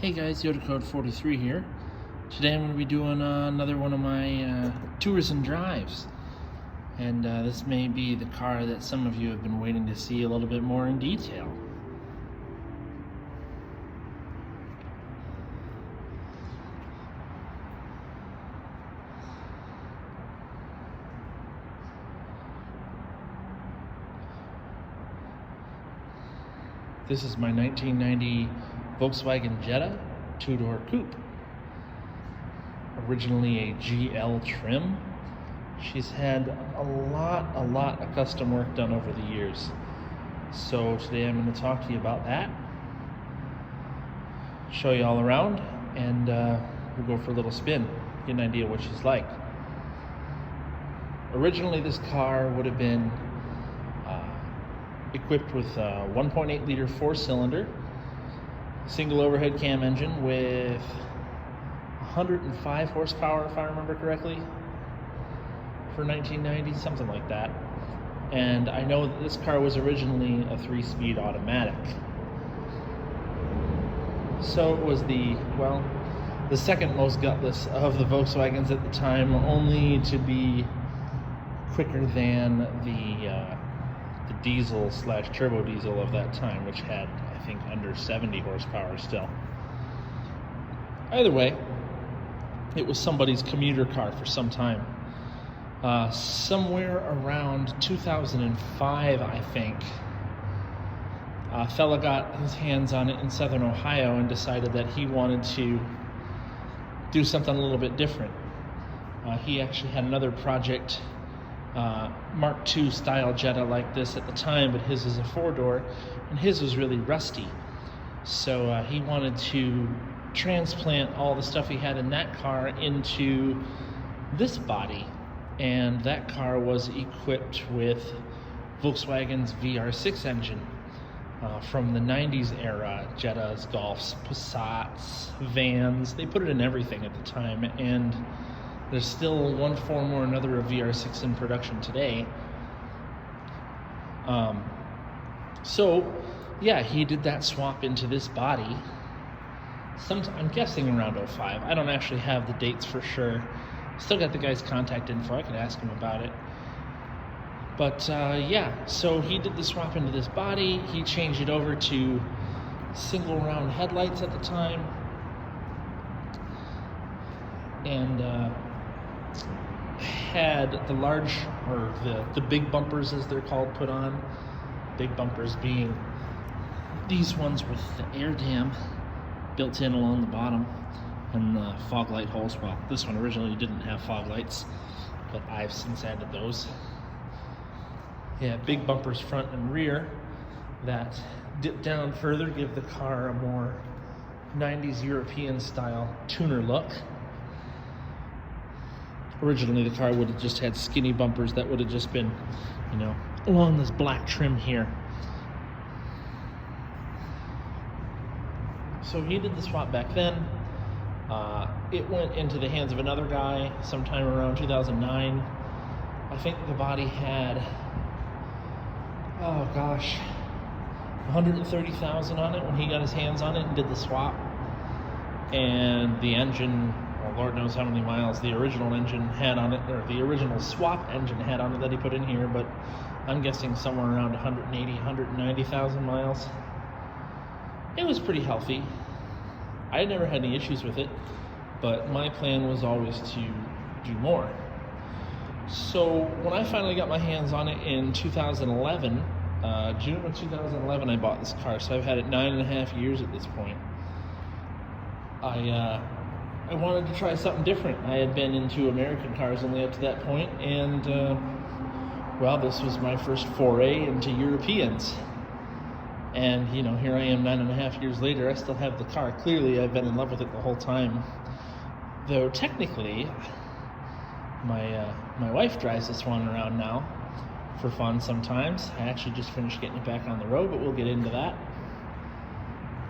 Hey guys, Jetta code 43 here. Today I'm going to be doing another one of my tours and drives. And this may be the car that some of you have been waiting to see a little bit more in detail. This is my 1990 Volkswagen Jetta two-door coupe. Originally a GL trim. She's had a lot of custom work done over the years. So today I'm going to talk to you about that, show you all around, and we'll go for a little spin, get an idea what she's like. Originally this car would have been equipped with a 1.8 liter 4-cylinder single overhead cam engine with 105 horsepower, if I remember correctly, for 1990, something like that. And I know that this car was originally a 3-speed automatic. So it was the second most gutless of the Volkswagens at the time, only to be quicker than the diesel / turbo diesel of that time, which had, I think, under 70 horsepower still. Either way, it was somebody's commuter car for some time. Somewhere around 2005, I think, a fella got his hands on it in southern Ohio and decided that he wanted to do something a little bit different. He actually had another project, Mark II style Jetta like this at the time, but his is a 4-door, and his was really rusty. So he wanted to transplant all the stuff he had in that car into this body, and that car was equipped with Volkswagen's VR6 engine from the 90s era. Jettas, Golfs, Passats, vans, they put it in everything at the time, and there's still one form or another of VR6 in production today. So yeah, he did that swap into this body. I'm guessing around 05. I don't actually have the dates for sure. Still got the guy's contact info. I could ask him about it. But yeah, so he did the swap into this body. He changed it over to single round headlights at the time, and had the large, or the big bumpers as they're called, put on. Big bumpers being these ones with the air dam built in along the bottom, and the fog light holes. Well, this one originally didn't have fog lights, but I've since added those. Yeah, big bumpers front and rear that dip down further, give the car a more 90s European style tuner look. Originally the car would have just had skinny bumpers that would have just been, along this black trim here. So he did the swap back then. It went into the hands of another guy sometime around 2009. I think the body had, 130,000 on it when he got his hands on it and did the swap. And the engine, well, Lord knows how many miles the original engine had on it, or the original swap engine had on it that he put in here, but I'm guessing somewhere around 180, 190,000 miles. It was pretty healthy. I never had any issues with it, but my plan was always to do more. So when I finally got my hands on it in 2011, June of 2011, I bought this car. So I've had it 9.5 years at this point. I wanted to try something different. I had been into American cars only up to that point, and this was my first foray into Europeans. And here I am 9.5 years later. I still have the car. Clearly I've been in love with it the whole time, though technically my wife drives this one around now for fun sometimes. I actually just finished getting it back on the road, but we'll get into that.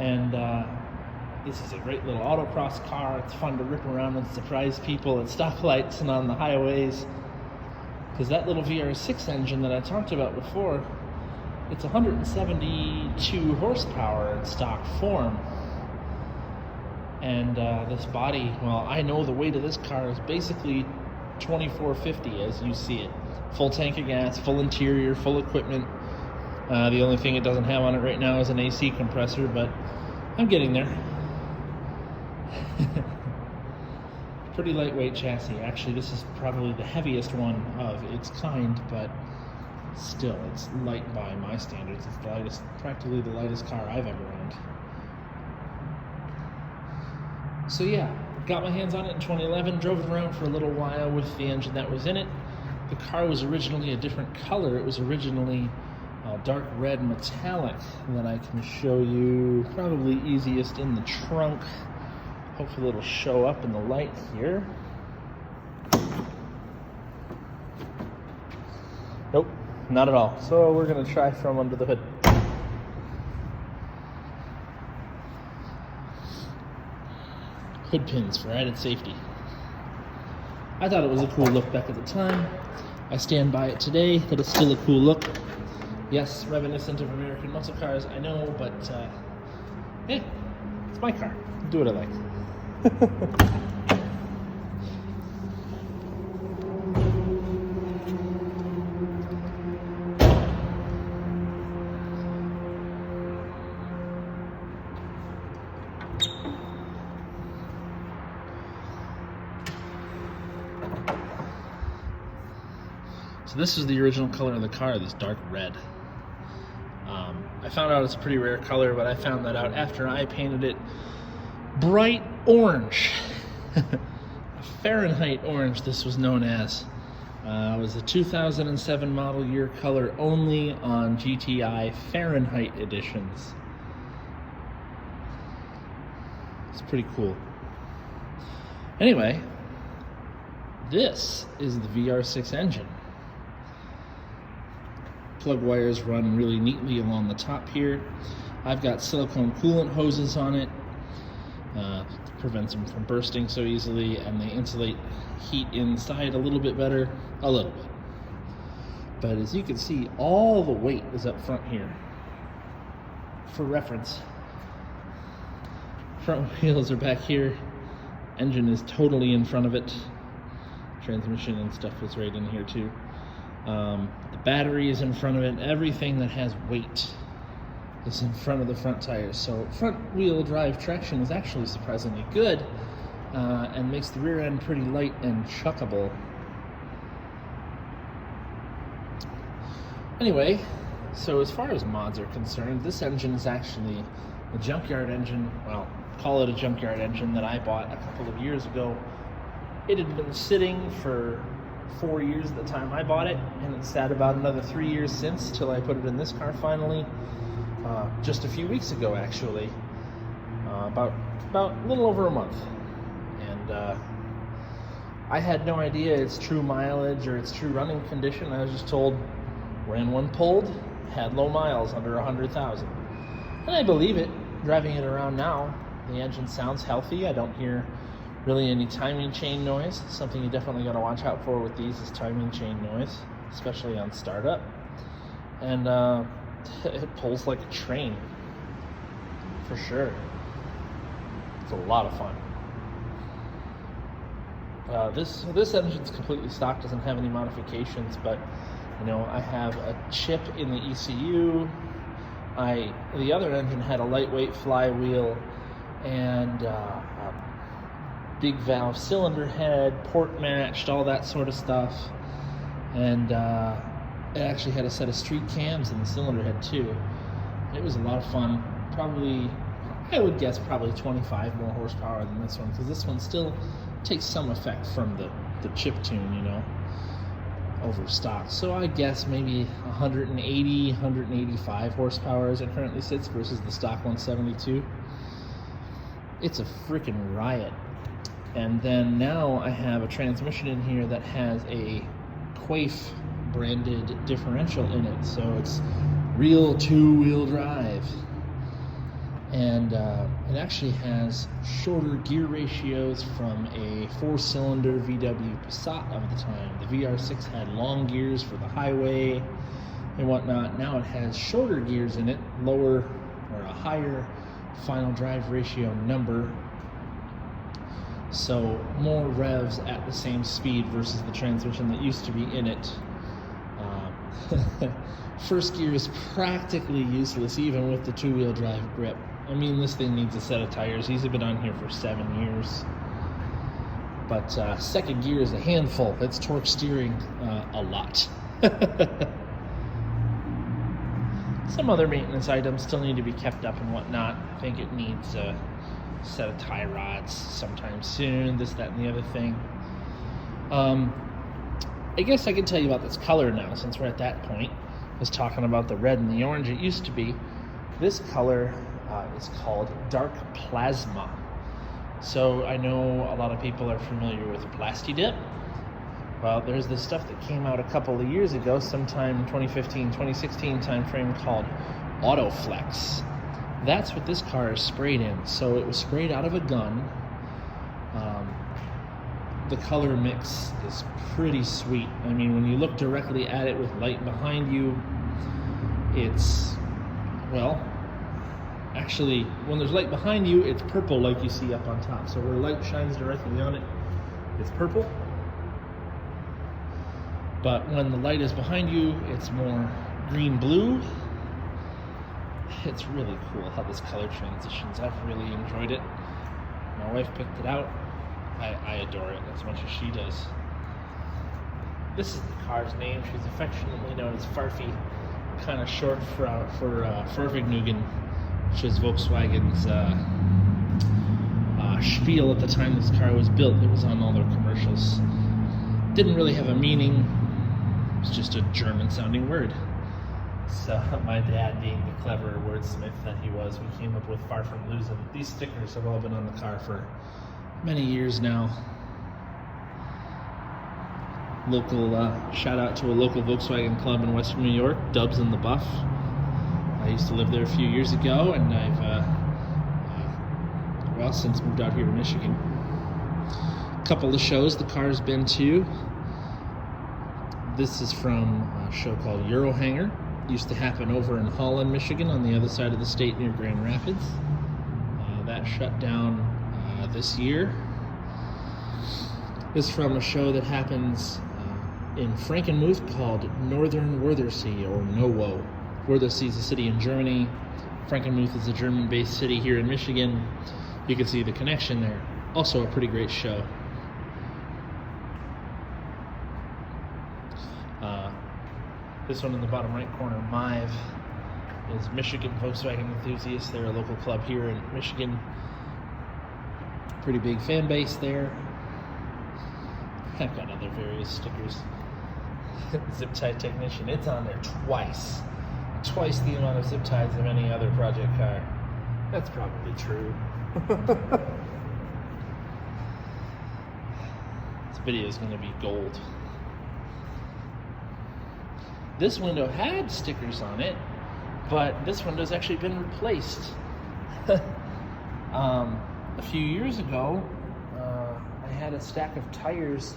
And this is a great little autocross car. It's fun to rip around and surprise people at stoplights and on the highways, because that little VR6 engine that I talked about before, it's 172 horsepower in stock form. And this body, well, I know the weight of this car is basically 2450 as you see it. Full tank of gas, full interior, full equipment. The only thing it doesn't have on it right now is an AC compressor, but I'm getting there. Pretty lightweight chassis. Actually, this is probably the heaviest one of its kind, but still, it's light by my standards. It's the lightest, practically the lightest car I've ever owned. So yeah, got my hands on it in 2011, drove it around for a little while with the engine that was in it. The car was originally a different color. It was originally dark red metallic that I can show you probably easiest in the trunk. Hopefully it'll show up in the light here. Nope, not at all. So we're gonna try from under the hood. Hood pins for added safety. I thought it was a cool look back at the time. I stand by it today that it's still a cool look. Yes, reminiscent of American muscle cars, I know, but yeah, it's my car. Do what I like. So this is the original color of the car, this dark red. I found out it's a pretty rare color, but I found that out after I painted it bright orange. Fahrenheit orange, this was known as. It was a 2007 model year color only on GTI Fahrenheit editions. It's pretty cool. Anyway, this is the VR6 engine. Plug wires run really neatly along the top here. I've got silicone coolant hoses on it. Prevents them from bursting so easily, and they insulate heat inside a little bit better. A little bit. But as you can see, all the weight is up front here. For reference, front wheels are back here. Engine is totally in front of it. Transmission and stuff is right in here too. The battery is in front of it. Everything that has weight is in front of the front tires. So front wheel drive traction is actually surprisingly good and makes the rear end pretty light and chuckable. Anyway, so as far as mods are concerned, this engine is actually a junkyard engine. Well, call it a junkyard engine that I bought a couple of years ago. It had been sitting for 4 years at the time I bought it, and it sat about another 3 years since till I put it in this car finally. Just a few weeks ago, actually, about a little over a month, and I had no idea its true mileage or its true running condition. I was just told, ran one pulled, had low miles, under 100,000, and I believe it. Driving it around now, the engine sounds healthy. I don't hear really any timing chain noise. Something you definitely got to watch out for with these is timing chain noise, especially on startup. And it pulls like a train, for sure. It's a lot of fun. This engine's completely stock, doesn't have any modifications, but you know, I have a chip in the ECU. The other engine had a lightweight flywheel and big valve cylinder head, port matched, all that sort of stuff. And it actually had a set of street cams in the cylinder head too. It was a lot of fun. Probably, I would guess, probably 25 more horsepower than this one, because this one still takes some effect from the chip tune, you know, over stock. So I guess maybe 180, 185 horsepower as it currently sits versus the stock 172. It's a freaking riot. And then now I have a transmission in here that has a Coupe branded differential in it, so it's real two-wheel drive. And it actually has shorter gear ratios from a 4-cylinder VW Passat of the time. The VR6 had long gears for the highway and whatnot. Now it has shorter gears in it, lower or a higher final drive ratio number, So more revs at the same speed versus the transmission that used to be in it. First gear is practically useless even with the two-wheel drive grip. I mean, this thing needs a set of tires. These have been on here for 7 years. But second gear is a handful. It's torque steering a lot. Some other maintenance items still need to be kept up and whatnot. I think it needs a set of tie rods sometime soon, this, that, and the other thing. I guess I can tell you about this color now, since we're at that point. I was talking about the red and the orange it used to be. This color is called dark plasma. So I know a lot of people are familiar with Plastidip. Well, there's this stuff that came out a couple of years ago, sometime 2015, 2016 timeframe, called Autoflex. That's what this car is sprayed in. So it was sprayed out of a gun. The color mix is pretty sweet. I mean, when you look directly at it with light behind you, it's, well, actually, when there's light behind you, it's purple like you see up on top. So where light shines directly on it, it's purple. But when the light is behind you, it's more green-blue. It's really cool how this color transitions. I've really enjoyed it. My wife picked it out. I adore it as much as she does. This is the car's name. She's affectionately known as Farfy, kind of short for Farfignugan, which is Volkswagen's spiel at the time this car was built. It was on all their commercials. Didn't really have a meaning. It was just a German-sounding word. So my dad, being the clever wordsmith that he was, we came up with Far From Losing. These stickers have all been on the car for many years now. Local shout out to a local Volkswagen club in Western New York, Dubs in the Buff. I used to live there a few years ago, and I've since moved out here to Michigan. A couple of shows the car's been to. This is from a show called Eurohanger. Used to happen over in Holland, Michigan, on the other side of the state near Grand Rapids. That shut down this year. This is from a show that happens in Frankenmuth called Northern Wörthersee, or NOWO. Wörthersee is a city in Germany. Frankenmuth is a German-based city here in Michigan. You can see the connection there. Also a pretty great show. This one in the bottom right corner, Mive, is Michigan Volkswagen Enthusiasts. They're a local club here in Michigan. Pretty big fan base there. I've got other various stickers. Zip tie technician, it's on there twice. Twice the amount of zip ties of any other project car. That's probably true. This video is going to be gold. This window had stickers on it, but this window's actually been replaced. A few years ago, I had a stack of tires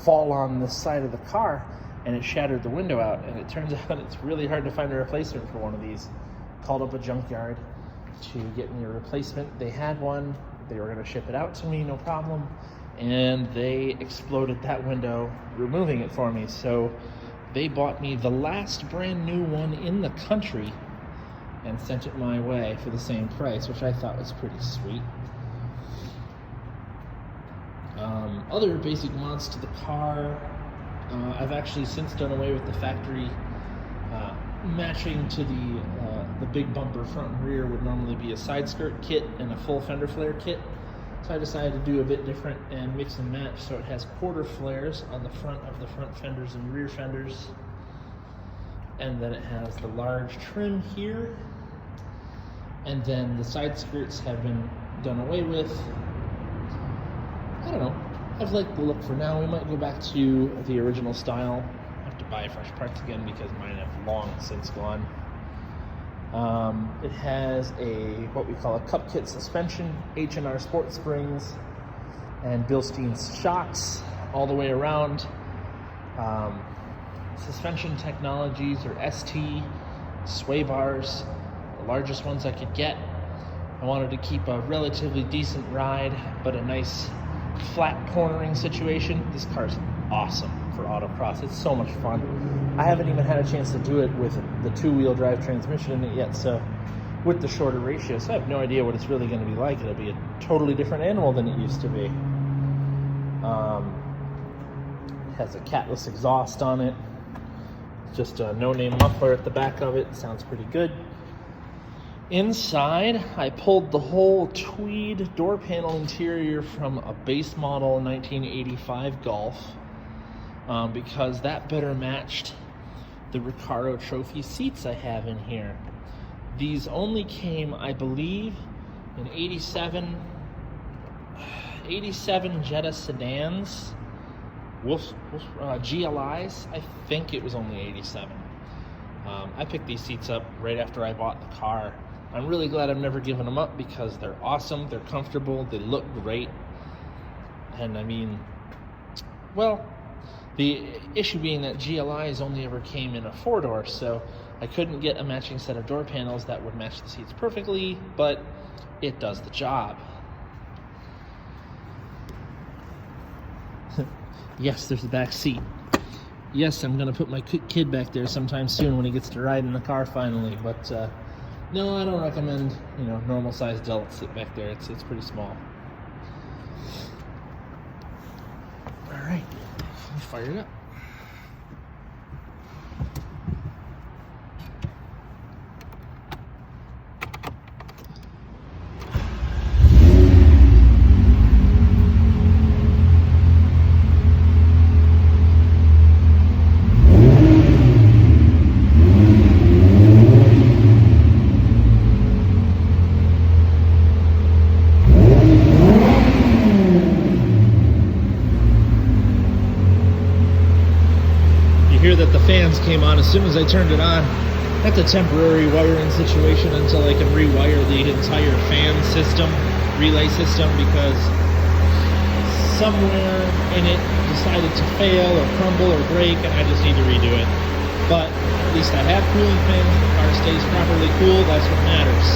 fall on the side of the car, and it shattered the window out, and it turns out it's really hard to find a replacement for one of these. Called up a junkyard to get me a replacement. They had one. They were going to ship it out to me, no problem. And they exploded that window, removing it for me. So they bought me the last brand new one in the country and sent it my way for the same price, which I thought was pretty sweet. Other basic mods to the car, I've actually since done away with the factory matching to the big bumper front and rear would normally be a side skirt kit and a full fender flare kit. So I decided to do a bit different and mix and match, so it has quarter flares on the front of the front fenders and rear fenders. And then it has the large trim here. And then the side skirts have been done away with. I don't know. I've liked the look for now. We might go back to the original style. I have to buy fresh parts again because mine have long since gone. It has what we call a cup kit suspension, H&R sport springs, and Bilstein's shocks all the way around. Suspension Technologies, or ST, sway bars, the largest ones I could get. I wanted to keep a relatively decent ride, but a nice flat cornering situation. This car's awesome for autocross. It's so much fun. I haven't even had a chance to do it with the 2-wheel drive transmission in it yet, so with the shorter ratio, so I have no idea what it's really going to be like. It'll be a totally different animal than it used to be. It has a catless exhaust on it. Just a no-name muffler at the back of it. Sounds pretty good. Inside, I pulled the whole tweed door panel interior from a base model 1985 Golf because that better matched the Recaro Trophy seats I have in here. These only came, I believe, in 87 Jetta sedans, GLIs. I think it was only 87. I picked these seats up right after I bought the car. I'm really glad I've never given them up because they're awesome, they're comfortable, they look great. And I mean, well, the issue being that GLIs only ever came in a 4-door, so I couldn't get a matching set of door panels that would match the seats perfectly, but it does the job. Yes, there's the back seat. Yes, I'm gonna put my kid back there sometime soon when he gets to ride in the car finally, but no, I don't recommend, normal sized adults sit back there. It's pretty small. All right, let me fire it up. Hear that the fans came on as soon as I turned it on. That's a temporary wiring situation until I can rewire the entire fan system, relay system, because somewhere in it decided to fail or crumble or break, and I just need to redo it. But at least I have cooling fans, the car stays properly cool, that's what matters.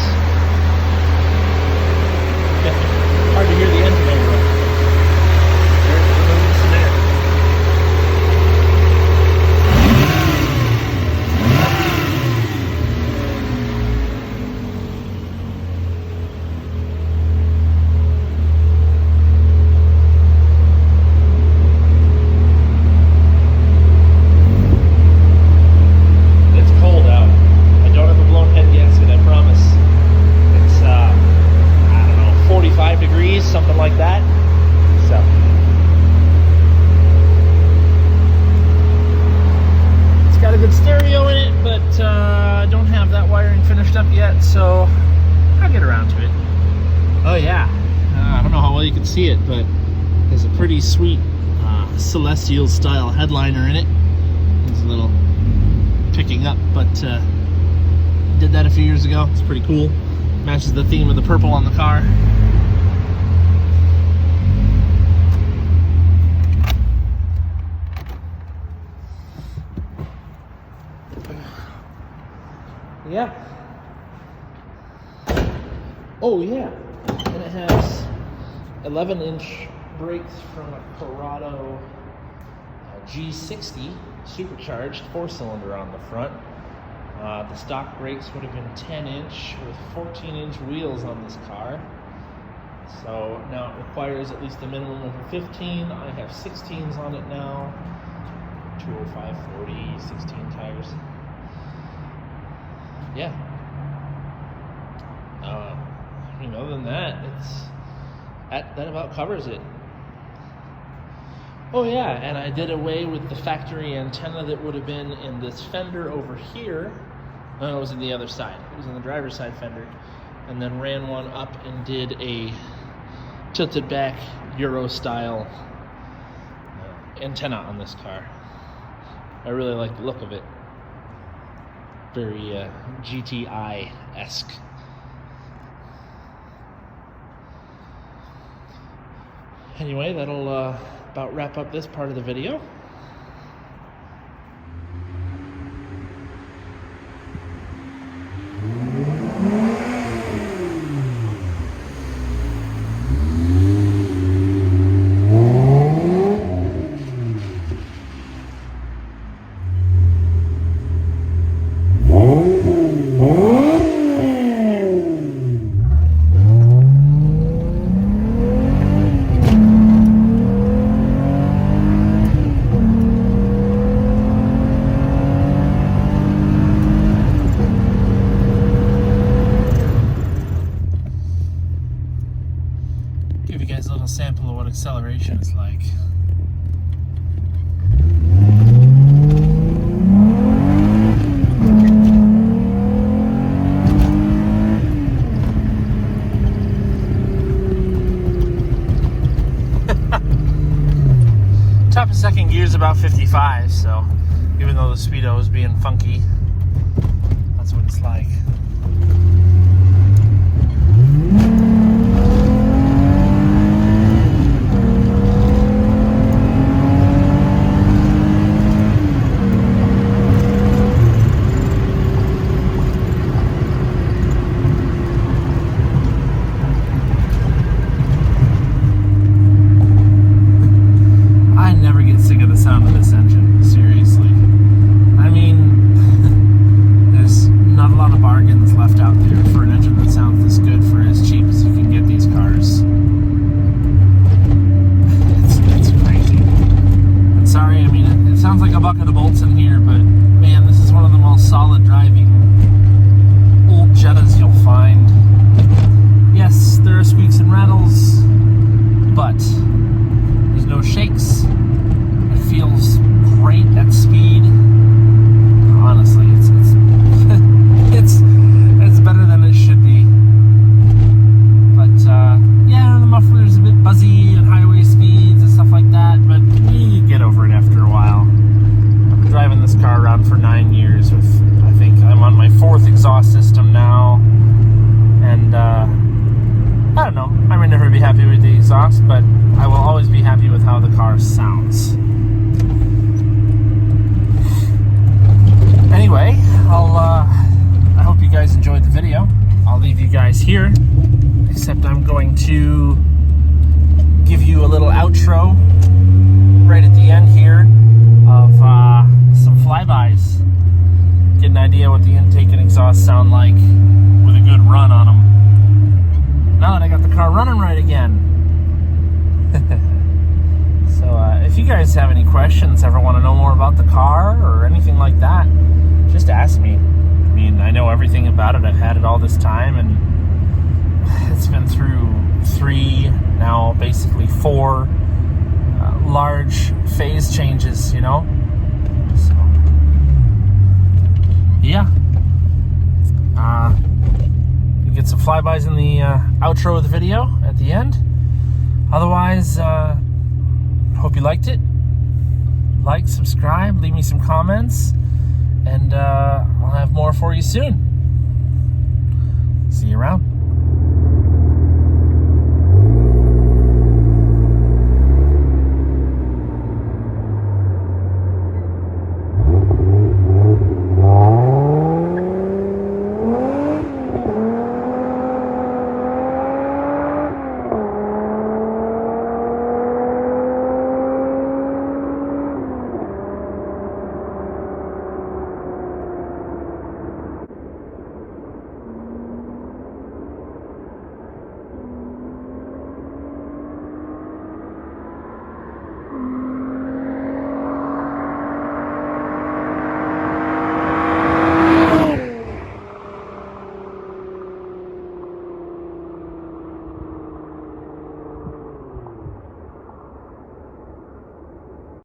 Hard to hear the engine over. Something like that. So it's got a good stereo in it, but I don't have that wiring finished up yet, so I'll get around to it. Oh yeah, I don't know how well you can see it, but there's a pretty sweet celestial style headliner in it. It's a little picking up, but did that a few years ago. It's pretty cool. Matches the theme of the purple on the car. Yeah. Oh yeah. And it has 11-inch brakes from a Corrado G60 supercharged 4-cylinder on the front. The stock brakes would have been 10-inch with 14-inch wheels on this car. So now it requires at least a minimum of a 15. I have 16s on it now. 205, 40, 16 tires. Yeah. Other than that, that about covers it. Oh yeah, and I did away with the factory antenna that would have been in this fender over here. No, it was in the other side. It was in the driver's side fender. And then ran one up and did a tilted back Euro style antenna on this car. I really like the look of it. Very GTI-esque. Anyway, that'll about wrap up this part of the video. acceleration is like. Top of second gear is about 55, so even though the speedo is being funky, that's what it's like. Sound of this engine, seriously. I mean, there's not a lot of bargains left out there for an engine that sounds this good for as cheap as you can get these cars. It's crazy. I'm sorry, I mean, it sounds like a bucket of bolts in here, but man, this is one of the most solid driving old Jettas you'll find. Yes, there are squeaks and rattles, but there's no shakes. Feels great at speed. Honestly, it's it's better than it should be. But yeah, the muffler's a bit buzzy at highway speeds and stuff like that. But you get over it after a while. I've been driving this car around for 9 years. With I think I'm on my 4th exhaust system now, and I don't know. I may never be happy with the exhaust, but I will always be happy with how the car sounds. Anyway, I hope you guys enjoyed the video. I'll leave you guys here, except I'm going to give you a little outro right at the end here of some flybys. Get an idea what the intake and exhaust sound like with a good run on them. Now that I got the car running right again. So if you guys have any questions, ever want to know more about the car or anything like that, just ask me. I mean, I know everything about it. I've had it all this time, and it's been through 3, now basically 4 large phase changes, you know? So, yeah. You get some flybys in the outro of the video at the end. Otherwise, hope you liked it. Like, subscribe, leave me some comments, and I'll have more for you soon. See you around.